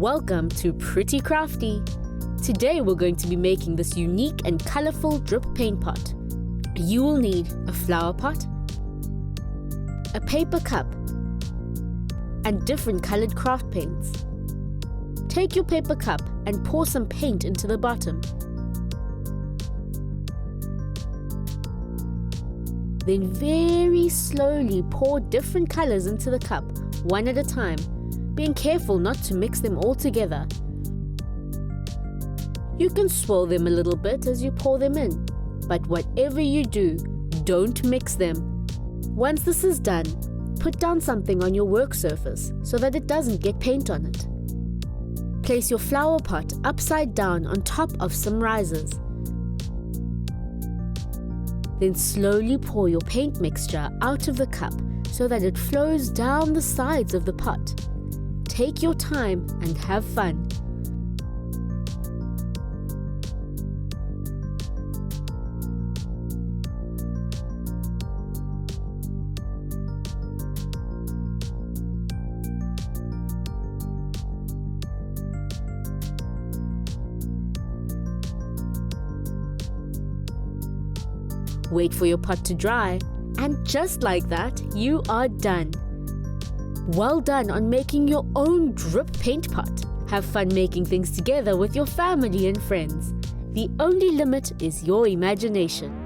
Welcome to Pretty Crafty. Today we're going to be making this unique and colorful drip paint pot. You will need a flower pot, a paper cup, and different colored craft paints. Take your paper cup and pour some paint into the bottom. Then very slowly pour different colors into the cup, one at a time, being careful not to mix them all together. You can swirl them a little bit as you pour them in, but whatever you do, don't mix them. Once this is done, put down something on your work surface so that it doesn't get paint on it. Place your flower pot upside down on top of some risers. Then slowly pour your paint mixture out of the cup so that it flows down the sides of the pot. Take your time and have fun. Wait for your pot to dry, and just like that, you are done. Well done on making your own drip paint pot. Have fun making things together with your family and friends. The only limit is your imagination.